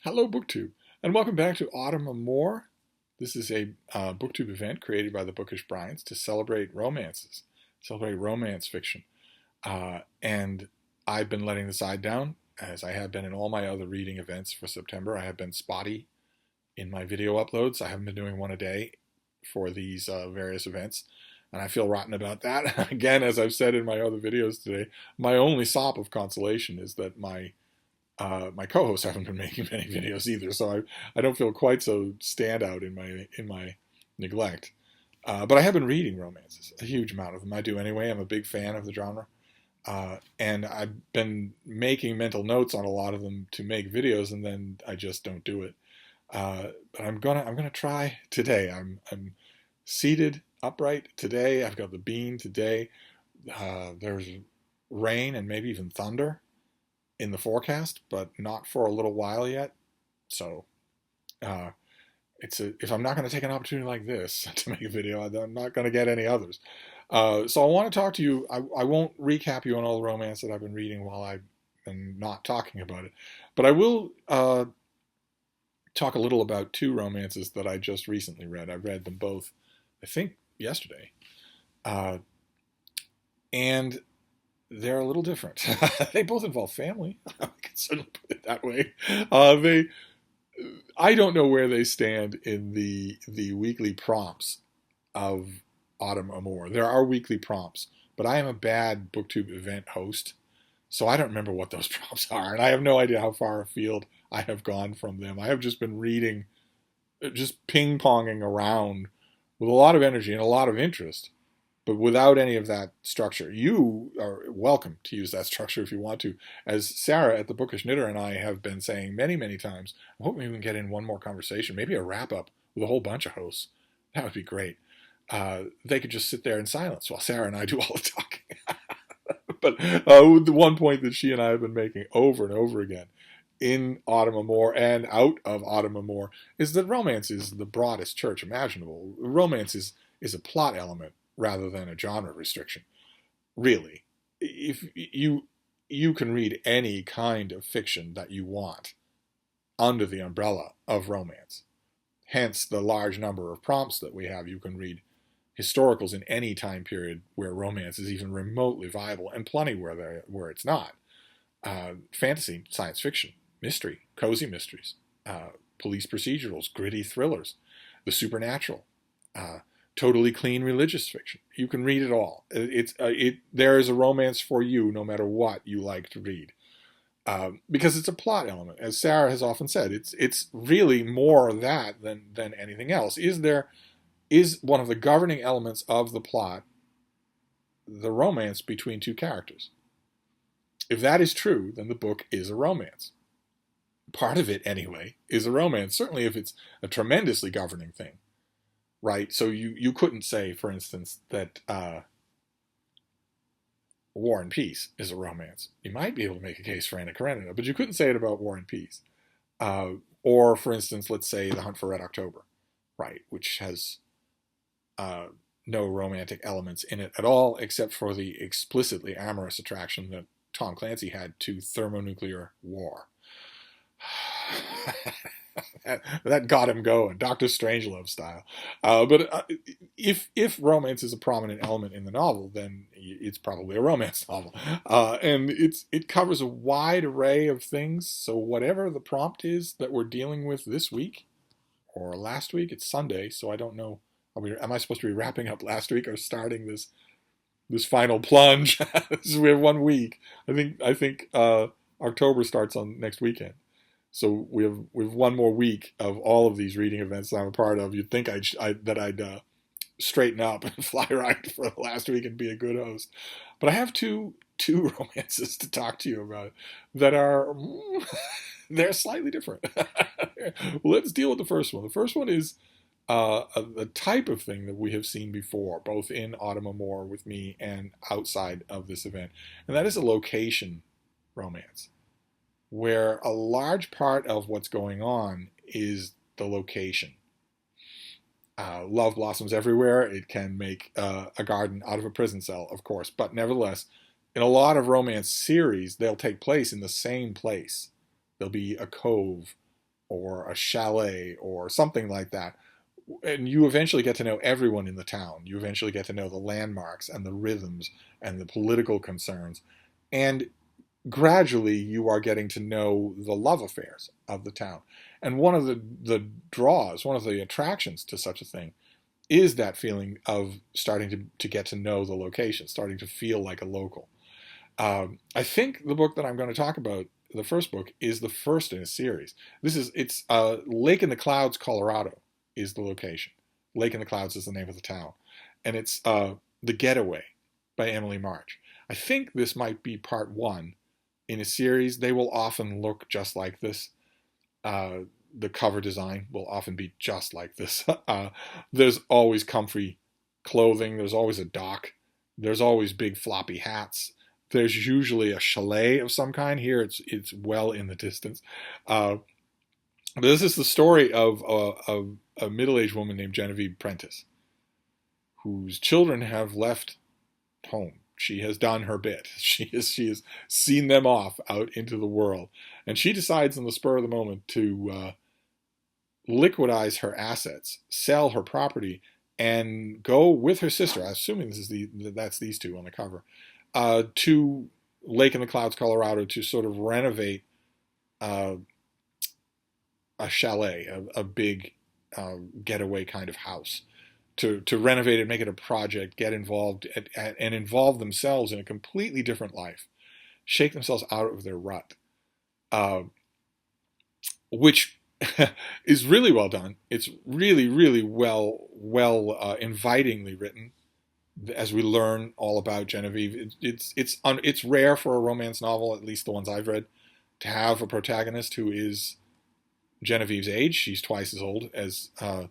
Hello, BookTube, and welcome back to Amour. This is a BookTube event created by the Bookish Bryants to celebrate romances, celebrate romance fiction. And I've been letting the side down, as I have been in all my other reading events for September. I have been spotty in my video uploads. I haven't been doing one a day for these various events, and I feel rotten about that. Again, as I've said in my other videos today, my only sop of consolation is that my co-hosts haven't been making many videos either, so I don't feel quite so standout in my neglect. But I have been reading romances, a huge amount of them. I do anyway. I'm a big fan of the genre, and I've been making mental notes on a lot of them to make videos, and then I just don't do it. But I'm gonna try today. I'm seated upright today. I've got the bean today. There's rain and maybe even thunder in the forecast, but not for a little while yet. So uh, if I'm not going to take an opportunity like this to make a video, I'm not going to get any others. So I want to talk to you. I won't recap you on all the romance that I've been reading while I've been not talking about it, but I will talk a little about two romances that I just recently read. I read them both, I think, yesterday. And they're a little different. They both involve family. I can certainly put it that way. I don't know where they stand in the weekly prompts of Autumn Amour. There are weekly prompts, but I am a bad BookTube event host, so I don't remember what those prompts are, and I have no idea how far afield I have gone from them. I have just been reading, just ping-ponging around with a lot of energy and a lot of interest, but without any of that structure. You are welcome to use that structure if you want to. As Sarah at the Bookish Knitter and I have been saying many, many times, I'm hoping we can get in one more conversation, maybe a wrap-up with a whole bunch of hosts. That would be great. They could just sit there in silence while Sarah and I do all the talking. But the one point that she and I have been making over and over again in Autumn Amour and out of Autumn Amour is that romance is the broadest church imaginable. Romance is a plot element rather than a genre restriction. Really, if you can read any kind of fiction that you want under the umbrella of romance. Hence the large number of prompts that we have. You can read historicals in any time period where romance is even remotely viable, and plenty where it's not. Fantasy, science fiction, mystery, cozy mysteries, police procedurals, gritty thrillers, the supernatural, totally clean religious fiction. You can read it all. There is a romance for you no matter what you like to read. Because it's a plot element. As Sarah has often said, it's really more of that than anything else. Is one of the governing elements of the plot the romance between two characters? If that is true, then the book is a romance. Part of it, anyway, is a romance, certainly if it's a tremendously governing thing. Right? So you couldn't say, for instance, that War and Peace is a romance. You might be able to make a case for Anna Karenina, but you couldn't say it about War and Peace. Or, for instance, let's say The Hunt for Red October, right, which has no romantic elements in it at all, except for the explicitly amorous attraction that Tom Clancy had to thermonuclear war. That got him going, Dr. Strangelove style. But if romance is a prominent element in the novel, then it's probably a romance novel. And it covers a wide array of things. So whatever the prompt is that we're dealing with this week or last week, it's Sunday, so I don't know. Am I supposed to be wrapping up last week or starting this final plunge? We have 1 week. I think October starts on next weekend. So we have one more week of all of these reading events that I'm a part of. You'd think I'd straighten up and fly right for the last week and be a good host. But I have two romances to talk to you about that are they're slightly different. Let's deal with the first one. The first one is the type of thing that we have seen before, both in Autumn Amour with me and outside of this event, and that is a location romance, where a large part of what's going on is the location. Love blossoms everywhere. It can make a garden out of a prison cell, of course, but nevertheless, in a lot of romance series, they'll take place in the same place. There'll be a cove or a chalet or something like that. And you eventually get to know everyone in the town. You eventually get to know the landmarks and the rhythms and the political concerns. And gradually you are getting to know the love affairs of the town. And one of the draws, one of the attractions to such a thing is that feeling of starting to get to know the location, starting to feel like a local. I think the book that I'm going to talk about, the first book, is the first in a series. It's Lake in the Clouds, Colorado, is the location. Lake in the Clouds is the name of the town, and it's The Getaway by Emily March. I think this might be part one in a series. They will often look just like this. The cover design will often be just like this. There's always comfy clothing. There's always a dock. There's always big floppy hats. There's usually a chalet of some kind. Here it's well in the distance. This is the story of a middle-aged woman named Genevieve Prentice, whose children have left home. She has done her bit. She has seen them off out into the world. And she decides in the spur of the moment to liquidize her assets, sell her property, and go with her sister, I'm assuming that's these two on the cover, to Lake in the Clouds, Colorado, to sort of renovate a chalet, a big getaway kind of house, to renovate it, make it a project, get involved, and involve themselves in a completely different life, shake themselves out of their rut, which is really well done. It's really, really well invitingly written. As we learn all about Genevieve, it's rare for a romance novel, at least the ones I've read, to have a protagonist who is Genevieve's age. She's twice as old as the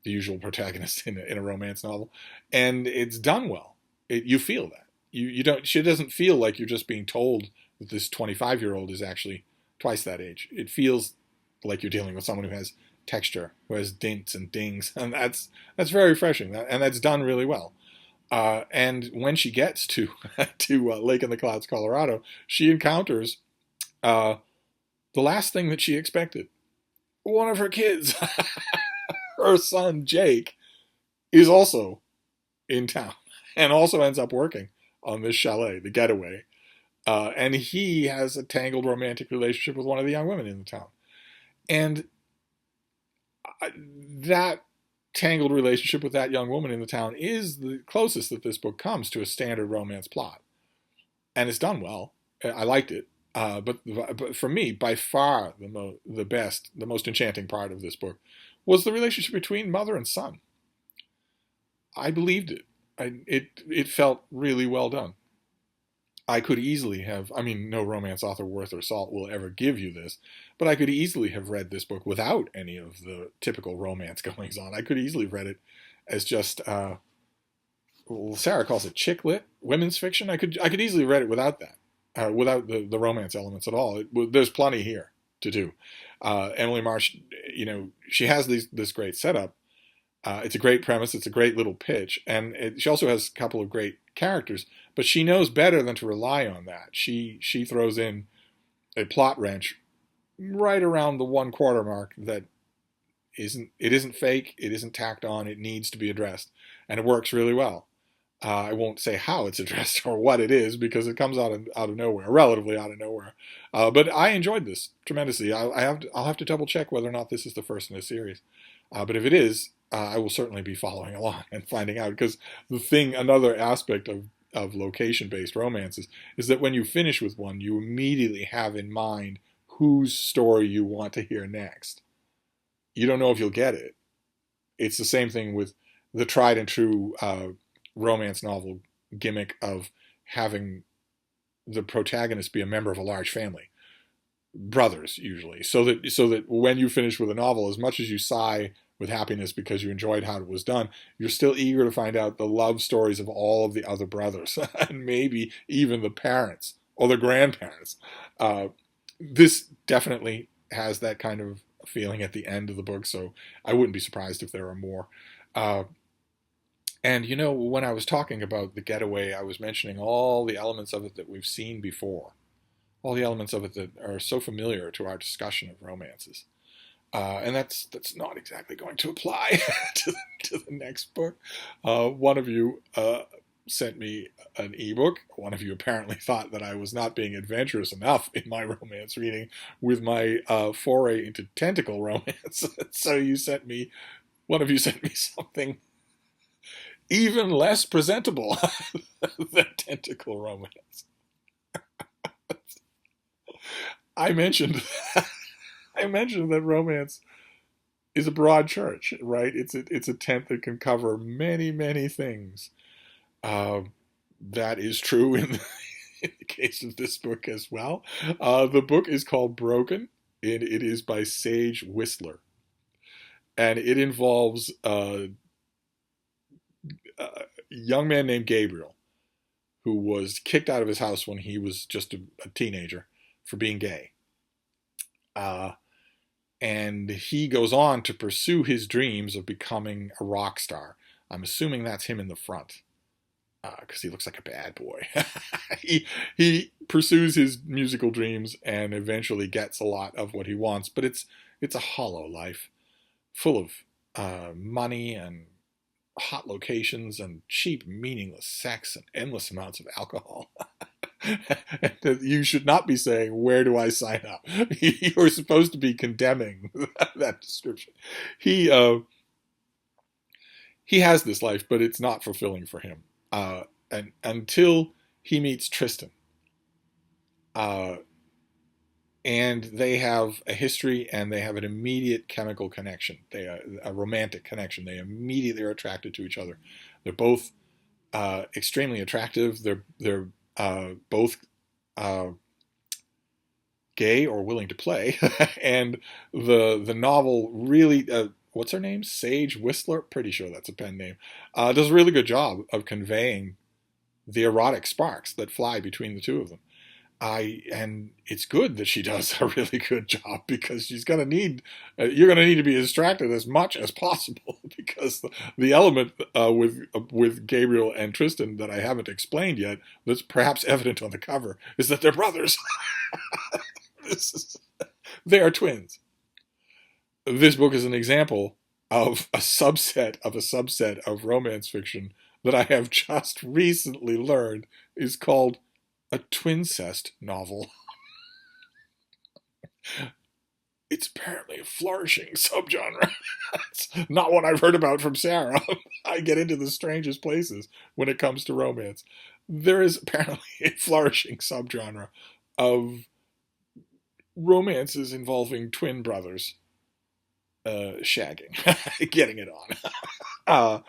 usual protagonist in a romance novel, and it's done well. You feel that you don't. She doesn't feel like you're just being told that this 25-year-old is actually twice that age. It feels like you're dealing with someone who has texture, who has dints and dings, and that's very refreshing. And that's done really well. And when she gets to Lake in the Clouds, Colorado, she encounters the last thing that she expected. One of her kids, her son Jake, is also in town and also ends up working on this chalet, the Getaway. And he has a tangled romantic relationship with one of the young women in the town. And that tangled relationship with that young woman in the town is the closest that this book comes to a standard romance plot. And it's done well. I liked it. But for me, by far the best, the most enchanting part of this book was the relationship between mother and son. I believed it. It felt really well done. I could easily have, no romance author worth their salt will ever give you this, but I could easily have read this book without any of the typical romance goings on. I could easily have read it as just, Sarah calls it chick lit, women's fiction. I could easily have read it without that, without the romance elements at all. There's plenty here to do. Emily March, she has this great setup. It's a great premise. It's a great little pitch. And she also has a couple of great characters, but she knows better than to rely on that. She throws in a plot wrench right around the 1/4 mark that isn't fake. It isn't tacked on. It needs to be addressed. And it works really well. I won't say how it's addressed or what it is because it comes out of nowhere, relatively out of nowhere. But I enjoyed this tremendously. I'll have to double check whether or not this is the first in a series. But if it is, I will certainly be following along and finding out, because another aspect of location-based romances is that when you finish with one, you immediately have in mind whose story you want to hear next. You don't know if you'll get it. It's the same thing with the tried and true romance novel gimmick of having the protagonist be a member of a large family. Brothers, usually. So that when you finish with a novel, as much as you sigh with happiness because you enjoyed how it was done, you're still eager to find out the love stories of all of the other brothers and maybe even the parents or the grandparents. This definitely has that kind of feeling at the end of the book, so I wouldn't be surprised if there are more. And when I was talking about The Getaway, I was mentioning all the elements of it that we've seen before, all the elements of it that are so familiar to our discussion of romances. And that's not exactly going to apply to the next book. One of you sent me an ebook. One of you apparently thought that I was not being adventurous enough in my romance reading with my foray into tentacle romance. So one of you sent me something even less presentable than tentacle romance. I mentioned that romance is a broad church, right? It's a tent that can cover many, many things. That is true in the case of this book as well. The book is called Broken, and it is by Sage Whistler. And it involves a young man named Gabriel, who was kicked out of his house when he was just a teenager for being gay. And he goes on to pursue his dreams of becoming a rock star. I'm assuming that's him in the front, because he looks like a bad boy. he pursues his musical dreams and eventually gets a lot of what he wants, but it's a hollow life, full of money and hot locations and cheap, meaningless sex and endless amounts of alcohol. You should not be saying, where do I sign up? You're supposed to be condemning that description. He has this life, but it's not fulfilling for him. And until he meets Tristan. And they have a history, and they have an immediate chemical connection. A romantic connection. They immediately are attracted to each other. They're both extremely attractive. They're both gay or willing to play. And the novel really, what's her name? Sage Whistler? Pretty sure that's a pen name. Does a really good job of conveying the erotic sparks that fly between the two of them. And it's good that she does a really good job, because you're going to need to be distracted as much as possible, because the element with Gabriel and Tristan that I haven't explained yet, that's perhaps evident on the cover, is that they're brothers. They are twins. This book is an example of a subset of romance fiction that I have just recently learned is called a twincest novel. It's apparently a flourishing subgenre. It's not what I've heard about from Sarah. I get into the strangest places when it comes to romance. There is apparently a flourishing subgenre of romances involving twin brothers shagging, getting it on.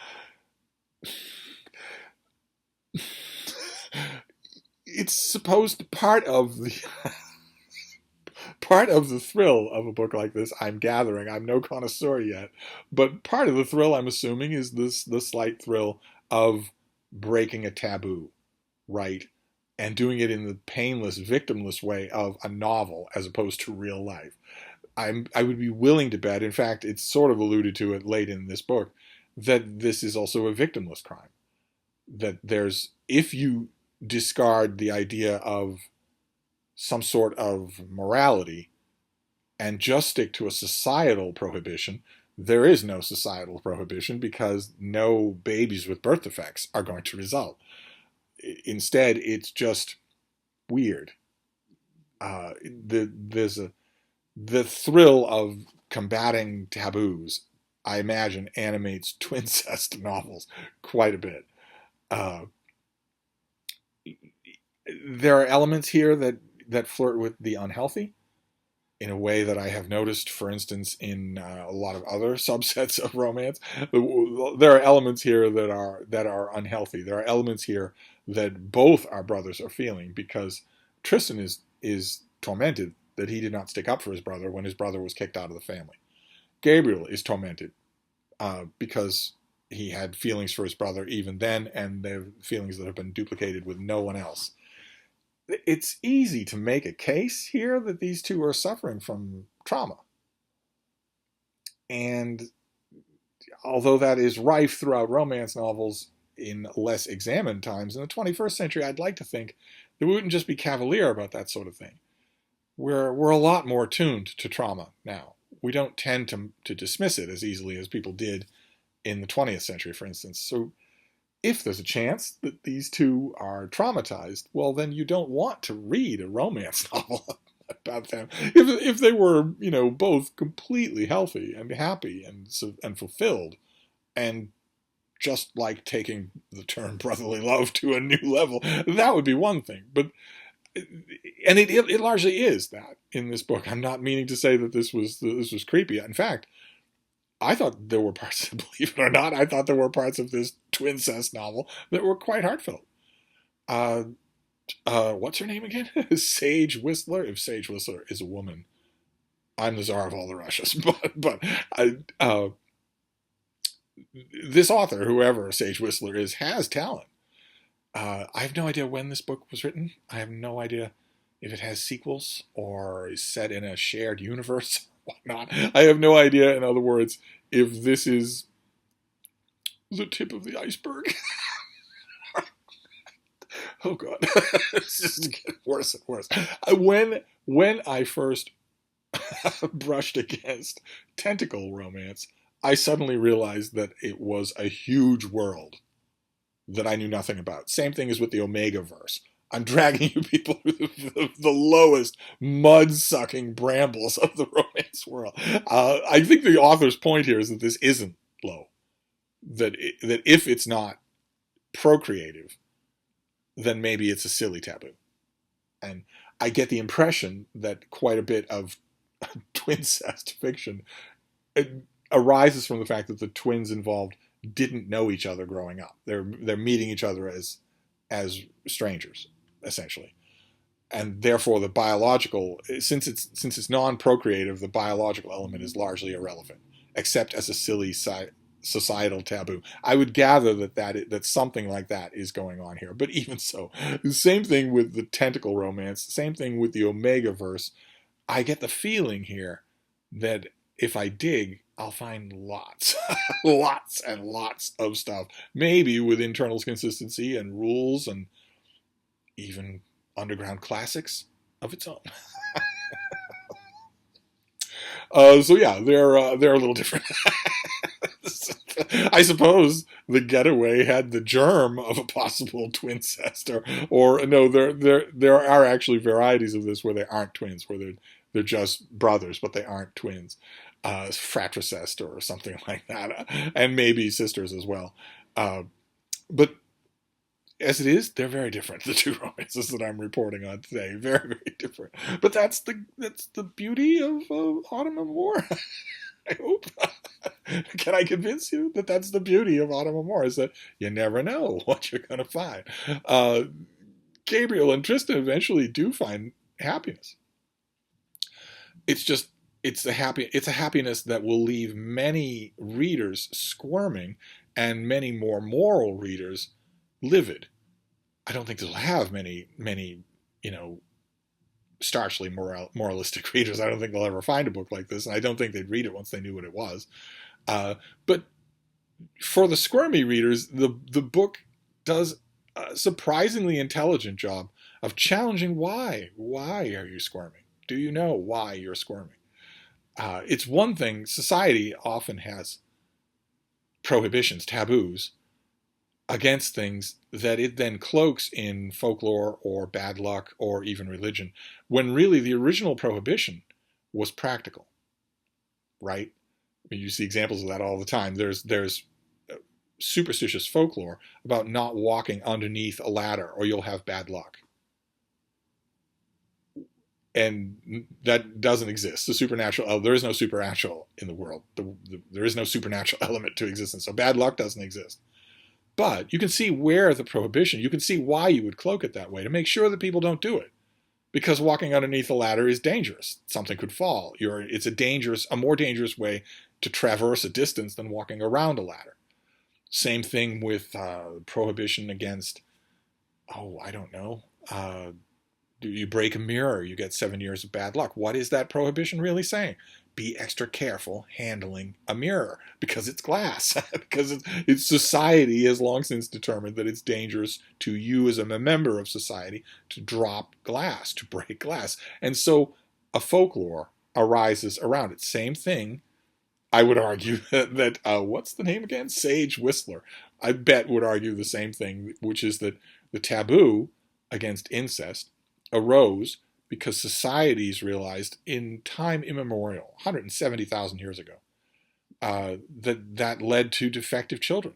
It's supposed part of the thrill of a book like this, I'm gathering. I'm no connoisseur yet, but part of the thrill, I'm assuming, is the slight thrill of breaking a taboo, right? And doing it in the painless, victimless way of a novel as opposed to real life. I would be willing to bet, in fact, it's sort of alluded to it late in this book, that this is also a victimless crime. That if you discard the idea of some sort of morality and just stick to a societal prohibition, there is no societal prohibition, because no babies with birth defects are going to result. Instead, it's just weird. The thrill of combating taboos, I imagine, animates twincest novels quite a bit. There are elements here that flirt with the unhealthy in a way that I have noticed, for instance, in a lot of other subsets of romance. There are elements here that are unhealthy. There are elements here that both our brothers are feeling, because Tristan is tormented that he did not stick up for his brother when his brother was kicked out of the family. Gabriel is tormented because he had feelings for his brother even then, and they're feelings that have been duplicated with no one else. It's easy to make a case here that these two are suffering from trauma. And although that is rife throughout romance novels in less examined times, in the 21st century, I'd like to think that we wouldn't just be cavalier about that sort of thing. We're a lot more tuned to trauma now. we don't tend to dismiss it as easily as people did in the 20th century, for instance. So if there's a chance that these two are traumatized, well, then you don't want to read a romance novel about them. If they were, both completely healthy and happy and fulfilled, and just like taking the term brotherly love to a new level, that would be one thing. But and it largely is that in this book. I'm not meaning to say that this was creepy. In fact, I thought there were parts, believe it or not, I thought there were parts of this twincest novel that were quite heartfelt. What's her name again? Sage Whistler. If Sage Whistler is a woman, I'm the czar of all the Russias. But this author, whoever Sage Whistler is, has talent. I have no idea when this book was written. I have no idea if it has sequels or is set in a shared universe or whatnot. I have no idea, in other words, if this is the tip of the iceberg. Oh, God. It's just getting worse and worse. When I first brushed against tentacle romance, I suddenly realized that it was a huge world that I knew nothing about. Same thing as with the Omega verse. I'm dragging you people through the lowest mud-sucking brambles of the romance world. I think the author's point here is that this isn't low. That if it's not procreative, then maybe it's a silly taboo. And I get the impression that quite a bit of twincest fiction arises from the fact that the twins involved didn't know each other growing up. They're meeting each other as strangers, essentially. And therefore the biological, since it's non-procreative, the biological element is largely irrelevant, except as a silly societal taboo. I would gather that something like that is going on here. But even so, the same thing with the tentacle romance, same thing with the Omega verse. I get the feeling here that if I dig, I'll find lots, lots and lots of stuff, maybe with internal consistency and rules and even underground classics of its own. So yeah, they're a little different. I suppose the Getaway had the germ of a possible twincest, or no, there are actually varieties of this where they aren't twins, where they're just brothers, but they aren't twins. Fratricest or something like that, and maybe sisters as well. But as it is, they're very different. The two romances that I'm reporting on today, very, very different. But that's the beauty of Autumn Amour. I hope. Can I convince you that that's the beauty of Autumn Amour, is that you never know what you're going to find. Gabriel and Tristan eventually do find happiness. It's a happiness that will leave many readers squirming and many more moral readers livid. I don't think this will have many, starchly moralistic readers. I don't think they'll ever find a book like this, and I don't think they'd read it once they knew what it was. But for the squirmy readers, the book does a surprisingly intelligent job of challenging why. Why are you squirming? Do you know why you're squirming? It's one thing, society often has prohibitions, taboos, against things that it then cloaks in folklore or bad luck or even religion, when really the original prohibition was practical, right? I mean, you see examples of that all the time. There's superstitious folklore about not walking underneath a ladder or you'll have bad luck. And that doesn't exist. The supernatural, there is no supernatural in the world. There is no supernatural element to existence. So bad luck doesn't exist. But you can see where the prohibition, you can see why you would cloak it that way, to make sure that people don't do it. Because walking underneath a ladder is dangerous. Something could fall. It's a more dangerous way to traverse a distance than walking around a ladder. Same thing with prohibition against, I don't know, you break a mirror, you get 7 years of bad luck. What is that prohibition really saying? Be extra careful handling a mirror because it's glass. Because it's society has long since determined that it's dangerous to you as a member of society to drop glass, to break glass. And so a folklore arises around it. Same thing, I would argue that what's the name again? Sage Whistler, I bet, would argue the same thing, which is that the taboo against incest arose because societies realized in time immemorial, 170,000 years ago, that led to defective children,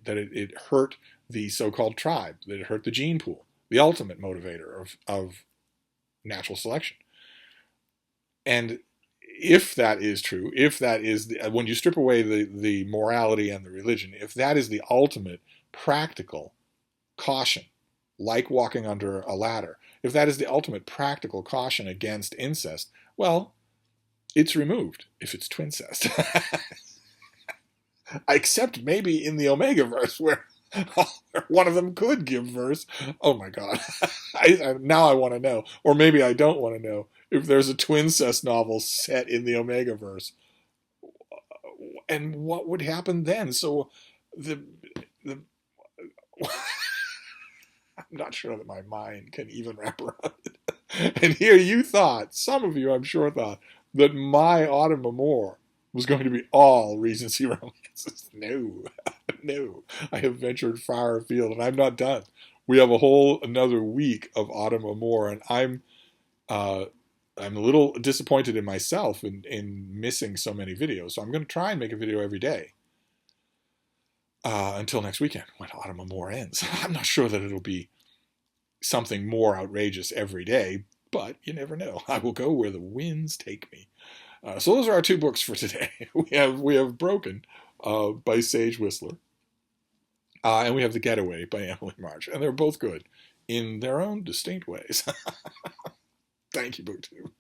that it hurt the so-called tribe, that it hurt the gene pool, the ultimate motivator of natural selection. And if that is true, if that is, when you strip away the morality and the religion, if that is the ultimate practical caution, like walking under a ladder, if that is the ultimate practical caution against incest, well, it's removed if it's twincest. Except maybe in the Omega-verse, where one of them could give verse. Oh my God. Now I want to know. Or maybe I don't want to know. If there's a twincest novel set in the Omega-verse, and what would happen then? So the I'm not sure that my mind can even wrap around it. And here you thought, some of you I'm sure thought, that my Autumn Amour was going to be all Regency romances. No, no. I have ventured far afield, and I'm not done. We have another week of Autumn Amour, and I'm a little disappointed in myself in missing so many videos. So I'm going to try and make a video every day until next weekend when Autumn Amour ends. I'm not sure that it'll be something more outrageous every day, but you never know. I will go where the winds take me. So those are our two books for today. We have Broken by Sage Whistler, and we have The Getaway by Emily March, and they're both good in their own distinct ways. Thank you, BookTube.